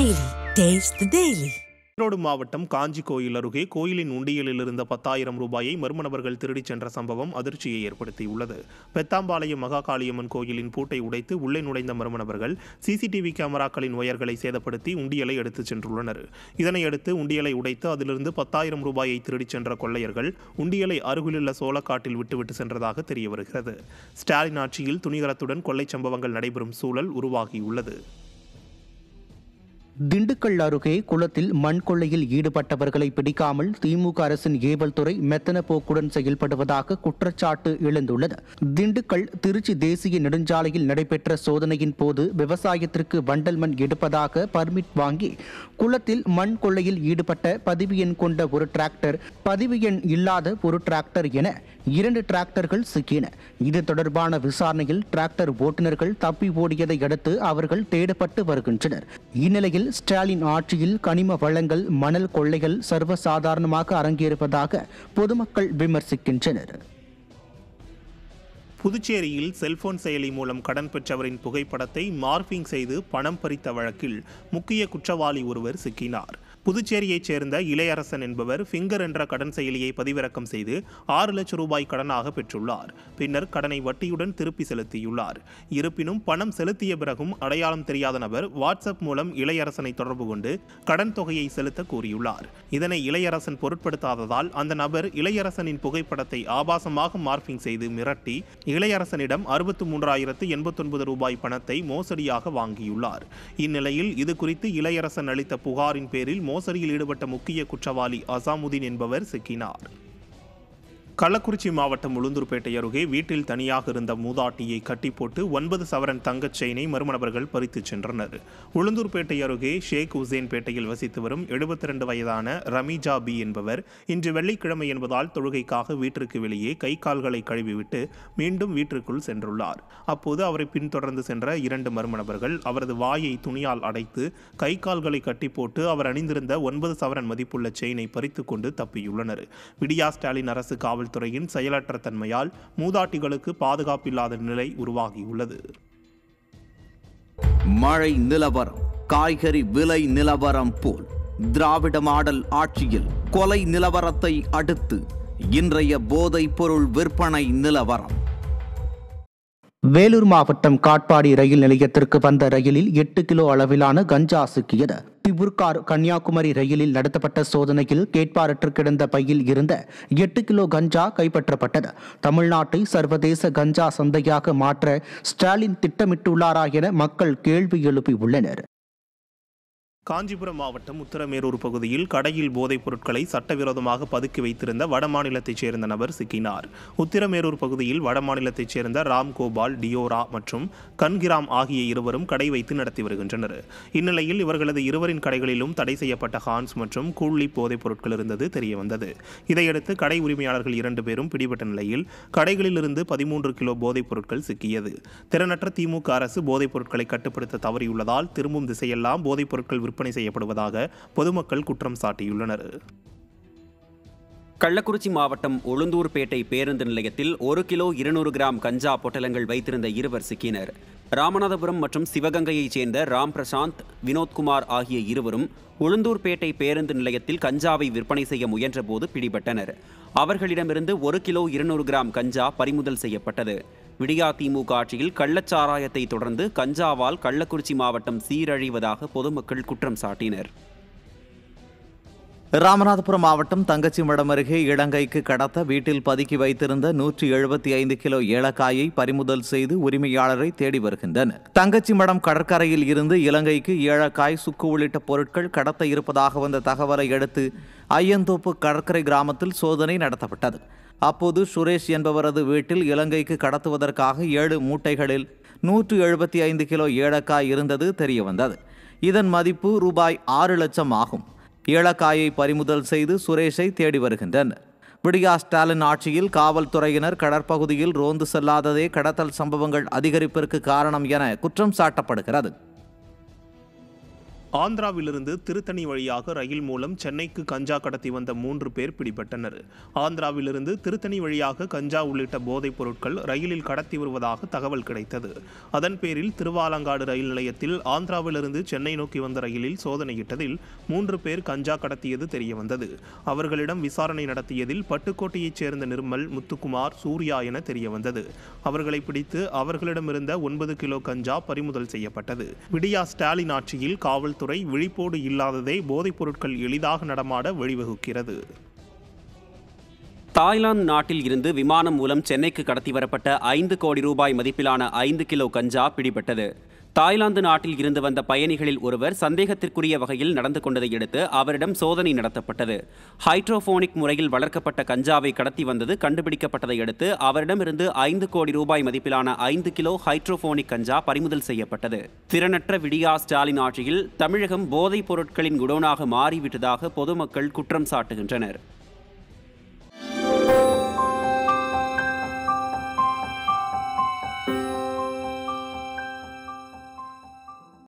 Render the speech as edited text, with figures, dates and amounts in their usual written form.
Daily. Taste the Daily. Erode மாவட்டம் காஞ்சி கோயில் அருகே கோயிலின் உண்டியலில் இருந்த 10,000 ரூபாயை மர்ம நபர்கள் திருடிச் சென்ற சம்பவம் அதிர்ச்சியை ஏற்படுத்தியுள்ளது. பெத்தாம்பாளையம் மகாகாளியம்மன் கோயிலின் பூட்டை உடைத்து உள்ளே நுழைந்த மர்ம நபர்கள் சிசிடிவி கேமராக்களின் ஒயர்களை சேதப்படுத்தி உண்டியலை எடுத்துச் சென்றுள்ளனர். இதனையடுத்து உண்டியலை உடைத்து அதிலிருந்து 10,000 ரூபாயை திருடிச் சென்ற கொள்ளையர்கள் உண்டியலை அருகிலுள்ள சோளக்காட்டில் விட்டுவிட்டு சென்றதாக தெரியவருகிறது. ஸ்டாலின் ஆட்சியில் துணிகரத்துடன் கொள்ளை சம்பவங்கள் நடைபெறும் சூழல் உருவாகியுள்ளது. திண்டுக்கல் அருகே குளத்தில் மண் கொள்ளையில் ஈடுபட்டவர்களை பிடிக்காமல் திமுக அரசின் ஏவல் துறை மெத்தன போக்குடன் செயல்படுவதாக குற்றச்சாட்டு எழுந்துள்ளது. திண்டுக்கல் திருச்சி தேசிய நெடுஞ்சாலையில் நடைபெற்ற சோதனையின் போது விவசாயத்திற்கு வண்டல் மண் எடுப்பதாக பர்மிட் வாங்கி குளத்தில் மண் கொள்ளையில் ஈடுபட்ட பதிவு எண் கொண்ட ஒரு டிராக்டர், பதிவு எண் இல்லாத ஒரு டிராக்டர் என 2 டிராக்டர்கள் சிக்கின. இது தொடர்பான விசாரணையில் டிராக்டர் ஓட்டுநர்கள் தப்பி ஓடியதை அடுத்து அவர்கள் தேடப்பட்டு வருகின்றனர். இந்நிலையில் ஸ்டாலின் ஆட்சியில் கனிம வளங்கள், மணல் கொள்ளைகள் சர்வசாதாரணமாக அரங்கேறுவதாக பொதுமக்கள் விமர்சிக்கின்றனர். புதுச்சேரியில் செல்போன் செயலி மூலம் கடன் பெற்றவரின் புகைப்படத்தை மார்பிங் செய்து பணம் பறித்த வழக்கில் முக்கிய குற்றவாளி ஒருவர் சிக்கினார். புதுச்சேரியைச் சேர்ந்த இளையரசன் என்பவர் ஃபிங்கர் என்ற கடன் செயலியை பதிவிறக்கம் செய்து 6 லட்சம் ரூபாய் கடனாக பெற்றுள்ளார். பின்னர் கடனை வட்டியுடன் திருப்பி செலுத்தியுள்ளார். இருப்பினும் பணம் செலுத்திய பிறகும் அடையாளம் தெரியாத நபர் வாட்ஸ்அப் மூலம் இளையரசனை தொடர்பு கொண்டு கடன் தொகையை செலுத்த கூறியுள்ளார். இதனை இளையரசன் பொருட்படுத்தாததால் அந்த நபர் இளையரசனின் புகைப்படத்தை ஆபாசமாக மார்பிங் செய்து மிரட்டி இளையரசனிடம் 63,089 ரூபாய் பணத்தை மோசடியாக வாங்கியுள்ளார். இந்நிலையில் இது குறித்து இளையரசன் அளித்த புகாரின் பேரில் மோசடியில் ஈடுபட்ட முக்கிய குற்றவாளி அசாமுதீன் என்பவர் சிக்கினார். கள்ளக்குறிச்சி மாவட்டம் உளுந்தூர்பேட்டை அருகே வீட்டில் தனியாக இருந்த மூதாட்டியை கட்டி போட்டு 9 சவரன் தங்கச் செயினை மர்ம நபர்கள் பறித்துச் சென்றனர். உளுந்தூர்பேட்டை அருகே ஷேக் உசேன் பேட்டையில் வசித்து வரும் 72 வயதான ரமீஜா பி என்பவர் இன்று வெள்ளிக்கிழமை என்பதால் தொழுகைக்காக வீட்டிற்கு வெளியே கை கால்களை கழுவிவிட்டு மீண்டும் வீட்டிற்குள் சென்றுள்ளார். அப்போது அவரை பின்தொடர்ந்து சென்ற 2 மர்ம நபர்கள் அவரது வாயை துணியால் அடைத்து கை கால்களை கட்டி போட்டு அவர் அணிந்திருந்த 9 சவரன் மதிப்புள்ள செயினை பறித்துக் கொண்டு தப்பியுள்ளனர். விடியா ஸ்டாலின் அரசு காவல்துறையின் செயலற்ற தன்மையால் மூதாட்டிகளுக்கு பாதுகாப்பில்லாத நிலை உருவாகியுள்ளது. மழை நிலவரம், காய்கறி விலை நிலவரம் போல் திராவிட மாடல் ஆட்சியில் கொலை நிலவரத்தை அடுத்து இன்றைய போதைப் பொருள் விற்பனை நிலவரம். வேலூர் மாவட்டம் காட்பாடி ரயில் நிலையத்திற்கு வந்த ரயிலில் 8 கிலோ அளவிலான கஞ்சா சிக்கியது. திபுர்கார் கன்னியாகுமரி ரயிலில் நடத்தப்பட்ட சோதனையில் கேட்பாரற்று கிடந்த பையில் இருந்த 8 கிலோ கஞ்சா கைப்பற்றப்பட்டது. தமிழ்நாட்டை சர்வதேச கஞ்சா சந்தையாக மாற்ற ஸ்டாலின் திட்டமிட்டுள்ளாரா என மக்கள் கேள்வி எழுப்பியுள்ளனர். காஞ்சிபுரம் மாவட்டம் உத்தரமேரூர் பகுதியில் கடையில் போதைப் பொருட்களை சட்டவிரோதமாக பதுக்கி வைத்திருந்த வடமாநிலத்தைச் சேர்ந்த நபர் சிக்கினார். உத்தரமேரூர் பகுதியில் வடமாநிலத்தைச் சேர்ந்த ராம்கோபால், டியோரா மற்றும் கன்கிராம் ஆகிய இருவரும் கடை வைத்து நடத்தி வருகின்றனர். இந்நிலையில் இவர்களது இருவரின் கடைகளிலும் தடை செய்யப்பட்ட ஹான்ஸ் மற்றும் கூல்லி போதைப் பொருட்கள் இருந்தது தெரியவந்தது. இதையடுத்து கடை உரிமையாளர்கள் 2 பேரும் பிடிபட்ட நிலையில் கடைகளிலிருந்து 13 கிலோ போதைப் பொருட்கள் சிக்கியது. திறனற்ற திமுக அரசு போதைப் பொருட்களை கட்டுப்படுத்த தவறியுள்ளதால் திரும்பும் திசையெல்லாம் போதைப் பொருட்கள் விற்பனை செய்யப்படுவதாக பொதுமக்கள் குற்றம் சாட்டியுள்ளனர். கள்ளக்குறிச்சி மாவட்டம் உளுந்தூர்பேட்டை பேருந்து நிலையத்தில் 1 கிலோ 200 கிராம் கஞ்சா பொட்டலங்கள் வைத்திருந்த 2 சிக்கினர். ராமநாதபுரம் மற்றும் சிவகங்கையைச் சேர்ந்த ராம் பிரசாந்த், வினோத்குமார் ஆகிய இருவரும் உளுந்தூர்பேட்டை பேருந்து நிலையத்தில் கஞ்சாவை விற்பனை செய்ய முயன்றபோது பிடிபட்டனர். அவர்களிடமிருந்து 1 கிலோ 200 கிராம் கஞ்சா பறிமுதல் செய்யப்பட்டது. விடியா திமுக ஆட்சியில் கள்ளச்சாராயத்தை தொடர்ந்து கஞ்சாவால் கள்ளக்குறிச்சி மாவட்டம் சீரழிவதாக பொதுமக்கள் குற்றம் சாட்டினர். ராமநாதபுரம் மாவட்டம் தங்கச்சிமடம் அருகே இலங்கைக்கு கடத்த வீட்டில் பதுக்கி வைத்திருந்த 175 கிலோ ஏலக்காயை பறிமுதல் செய்து உரிமையாளரை தேடி வருகின்றனர். தங்கச்சிமடம் கடற்கரையில் இருந்து இலங்கைக்கு ஏலக்காய், சுக்கு உள்ளிட்ட பொருட்கள் கடத்த இருப்பதாக வந்த தகவலை அடுத்து ஐயந்தோப்பு கடற்கரை கிராமத்தில் சோதனை நடத்தப்பட்டது. அப்போது சுரேஷ் என்பவரது வீட்டில் இலங்கைக்கு கடத்துவதற்காக 7 மூட்டைகளில் 175 கிலோ ஏலக்காய் இருந்தது தெரியவந்தது. இதன் மதிப்பு ரூபாய் 6 லட்சம் ஆகும். ஏலக்காயை பறிமுதல் செய்து சுரேஷை தேடி வருகின்றனர். விடியா ஸ்டாலின் ஆட்சியில் காவல்துறையினர் கடற்பகுதியில் ரோந்து செல்லாததே கடத்தல் சம்பவங்கள் அதிகரிப்பிற்கு காரணம் என குற்றம் சாட்டப்படுகிறது. ஆந்திராவிலிருந்து திருத்தணி வழியாக ரயில் மூலம் சென்னைக்கு கஞ்சா கடத்தி வந்த 3 பேர் பிடிபட்டனர். ஆந்திராவிலிருந்து திருத்தணி வழியாக கஞ்சா உள்ளிட்ட போதைப் பொருட்கள் ரயிலில் கடத்தி வருவதாக தகவல் கிடைத்தது. அதன் பேரில் திருவாலங்காடு ரயில் நிலையத்தில் ஆந்திராவிலிருந்து சென்னை நோக்கி வந்த ரயிலில் சோதனையிட்டதில் 3 பேர் கஞ்சா கடத்தியது தெரியவந்தது. அவர்களிடம் விசாரணை நடத்தியதில் பட்டுக்கோட்டையைச் சேர்ந்த நிர்மல், முத்துக்குமார், சூர்யா என தெரியவந்தது. அவர்களை பிடித்து அவர்களிடமிருந்த 9 கிலோ கஞ்சா பறிமுதல் செய்யப்பட்டது. விடியா ஸ்டாலின் ஆட்சியில் காவல்துறை விழிப்போடு இல்லாததே போதைப் பொருட்கள் எளிதாக நடமாட வழிவகுக்கிறது. தாய்லாந்து நாட்டில் இருந்து விமானம் மூலம் சென்னைக்கு கடத்தி வரப்பட்ட 5 கோடி ரூபாய் மதிப்பிலான 5 கிலோ கஞ்சா பிடிபட்டது. தாய்லாந்து நாட்டில் இருந்து வந்த பயணிகளில் ஒருவர் சந்தேகத்திற்குரிய வகையில் நடந்து கொண்டதை அடுத்து அவரிடம் சோதனை நடத்தப்பட்டது. ஹைட்ரோபோனிக் முறையில் வளர்க்கப்பட்ட கஞ்சாவை கடத்தி வந்தது கண்டுபிடிக்கப்பட்டதை அடுத்து அவரிடமிருந்து 5 கோடி ரூபாய் மதிப்பிலான 5 கிலோ ஹைட்ரோபோனிக் கஞ்சா பறிமுதல் செய்யப்பட்டது. திறனற்ற விடியா ஸ்டாலின் ஆட்சியில் தமிழகம் போதைப் பொருட்களின் குடோனாக மாறிவிட்டதாக பொதுமக்கள் குற்றம் சாட்டுகின்றனர்.